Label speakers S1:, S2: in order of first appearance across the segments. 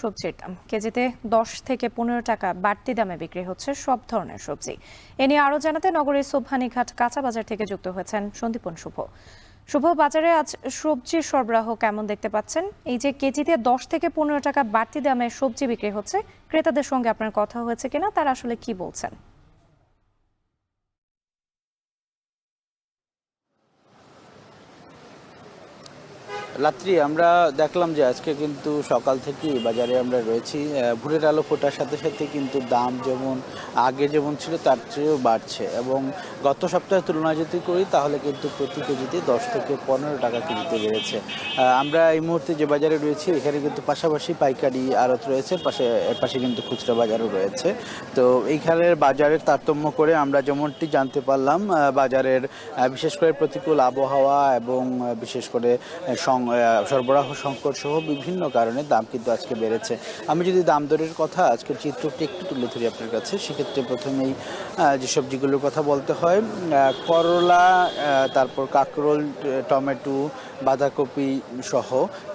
S1: সবজির দাম কেজিতে 10 থেকে 15 টাকা বাড়তি দামে বিক্রি হচ্ছে সব ধরনের সবজি। এ নিয়ে আরো জানাতে নগরীর সোবহানীঘাট কাঁচা বাজার থেকে যুক্ত হয়েছেন সন্দীপন শুভ। শুভ, বাজারে আজ সবজির সরবরাহ কেমন দেখতে পাচ্ছেন? এই যে কেজিতে 10 থেকে 15 টাকা বাড়তি দামে সবজি বিক্রি হচ্ছে, ক্রেতাদের সঙ্গে আপনার কথা হয়েছে কিনা, তারা আসলে কি বলছেন?
S2: রাত্রি আমরা দেখলাম যে আজকে কিন্তু সকাল থেকেই বাজারে আমরা রয়েছি। ভোরের আলো ফোটার সাথে সাথে কিন্তু দাম যেমন আগে যেমন ছিল তার চেয়েও বাড়ছে, এবং গত সপ্তাহের তুলনায় যদি করি তাহলে কিন্তু প্রতি কেজিতে 10 থেকে 15 টাকা কেজিতে বেড়েছে। আমরা এই মুহূর্তে যে বাজারে রয়েছি এখানে কিন্তু পাশাপাশি পাইকারি আড়ত রয়েছে, এর পাশে কিন্তু খুচরা বাজারও রয়েছে। তো এইখানের বাজারের তারতম্য করে আমরা যেমনটি জানতে পারলাম, বাজারের বিশেষ করে প্রতিকূল আবহাওয়া এবং বিশেষ করে সরবরাহ সংকট সহ বিভিন্ন কারণে দাম কিন্তু আজকে বেড়েছে। আমি যদি দাম দরের কথা আজকের চিত্রটি একটু তুলে ধরি আপনার কাছে, সেক্ষেত্রে প্রথমেই যে সবজিগুলোর কথা বলতে হয়, করলা, তারপর কাঁকরোল, টমেটো, বাঁধাকপি সহ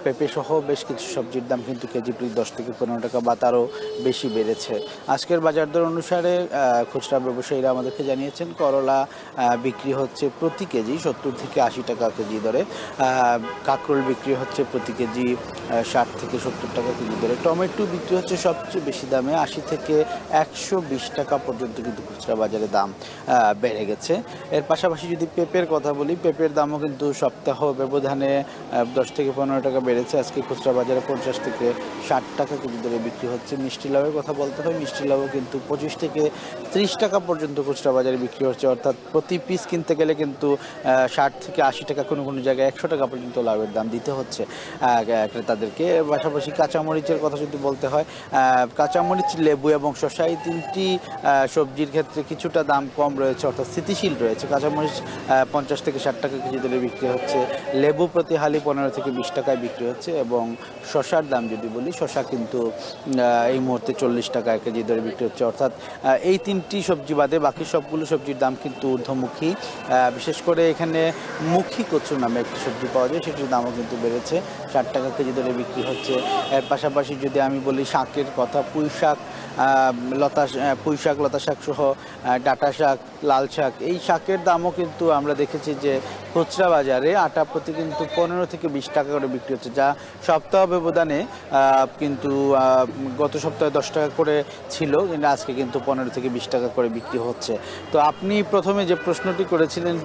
S2: পেঁপে সহ বেশ কিছু সবজির দাম কিন্তু কেজি প্রতি 10 থেকে 15 টাকা বা তারও বেশি বেড়েছে। আজকের বাজার দর অনুসারে খুচরা ব্যবসায়ীরা আমাদেরকে জানিয়েছেন করলা বিক্রি হচ্ছে প্রতি কেজি 70 থেকে 80 টাকা কেজি দরে, কাঁকরোল বিক্রি হচ্ছে প্রতি কেজি 60 থেকে 70 টাকা কেজি দরে, টমেটো বিক্রি হচ্ছে সবচেয়ে বেশি দামে 80 থেকে 120 টাকা পর্যন্ত কিন্তু খুচরা বাজারে দাম বেড়ে গেছে। এর পাশাপাশি যদি পেঁপের কথা বলি, পেঁপের দামও কিন্তু সপ্তাহ ব্যবধানে 10 থেকে 15 টাকা বেড়েছে। আজকে খুচরা বাজারে 50 থেকে 60 টাকা কেজি দরে বিক্রি হচ্ছে। মিষ্টি লাউয়ের কথা বলতে হয়, মিষ্টি লাউও কিন্তু 25 থেকে 30 টাকা পর্যন্ত খুচরা বাজারে বিক্রি হচ্ছে, অর্থাৎ প্রতি পিস কিনতে গেলে কিন্তু 60 থেকে 80 টাকা, কোনো কোনো জায়গায় 100 টাকা পর্যন্ত লাউয়ের দাম দিতে হচ্ছে ক্রেতাদেরকে। পাশাপাশি কাঁচামরিচের কথা যদি বলতে হয়, কাঁচামরিচ, লেবু এবং শসা এই তিনটি সবজির ক্ষেত্রে কিছুটা দাম কম রয়েছে, অর্থাৎ স্থিতিশীল রয়েছে। কাঁচামরিচ 50 থেকে 60 টাকা কেজি দরে বিক্রি হচ্ছে, লেবু প্রতি হালি 15 থেকে 20 টাকায় বিক্রি হচ্ছে, এবং শসার দাম যদি বলি, শসা কিন্তু এই মুহূর্তে 40 টাকা কেজি দরে বিক্রি হচ্ছে। অর্থাৎ এই তিনটি সবজি বাদে বাকি সবগুলো সবজির দাম কিন্তু ঊর্ধ্বমুখী। বিশেষ করে এখানে মুখী কচু নামে একটি সবজি পাওয়া যায়, সেটির দামও কিন্তু বেড়েছে, 60 টাকা কেজি দরে বিক্রি হচ্ছে। এর পাশাপাশি যদি আমি বলি শাকের কথা, পুঁই শাক, লতা শাক সহ ডাঁটা শাক, লাল শাক, এই শাকের দামও কিন্তু আমরা দেখেছি যে খুচরা বাজারে আটা প্রতি কিন্তু 15 থেকে 20 টাকা করে বিক্রি হচ্ছে, যা সপ্তাহ ব্যবধানে কিন্তু গত সপ্তাহে 10 টাকা করে ছিল, কিন্তু আজকে কিন্তু 15 থেকে 20 টাকা করে বিক্রি হচ্ছে। তো আপনি প্রথমে যে প্রশ্নটি করেছিলেন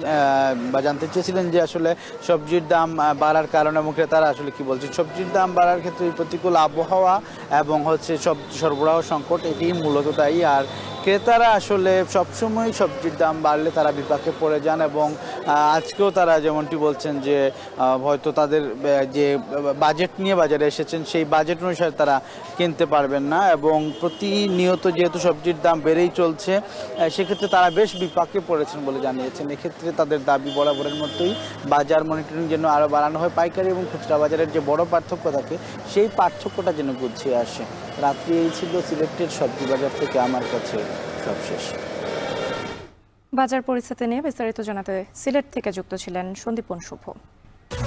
S2: বা জানতে চেয়েছিলেন যে আসলে সবজির দাম বাড়ার কারণ এবং ক্রেতারা আসলে কি বলছেন, সবজির দাম বাড়ার ক্ষেত্রে প্রতিকূল আবহাওয়া এবং হচ্ছে সবজি সরবরাহ সংকট, এটি মূলত দায়ী। আর ক্রেতারা আসলে সবসময় সবজির দাম বাড়লে তারা বিপাকে পড়ে যান, এবং আজকেও তারা যেমনটি বলছেন যে হয়তো তাদের যে বাজেট নিয়ে বাজারে এসেছেন সেই বাজেট অনুসারে তারা কিনতে পারবেন না, এবং প্রতিনিয়ত যেহেতু সবজির দাম বেড়েই চলছে, সেক্ষেত্রে তারা বেশ বিপাকে পড়েছেন বলে জানিয়েছেন। এক্ষেত্রে তাদের দাবি বরাবরের মতোই বাজার মনিটরিং যেন আরও বাড়ানো হয়, পাইকারি এবং খুচরা বাজারের যে বড় পার্থক্য থাকে সেই পার্থক্যটা যেন গুছিয়ে আসে। রাত্রি এই ছিল সিলেক্টেড সবজি বাজার থেকে আমার কাছে সবশেষ।
S1: বাজার পরিস্থিতি নিয়ে বিস্তারিত জানাতে সিলেট থেকে যুক্ত ছিলেন সন্দীপন শুভ।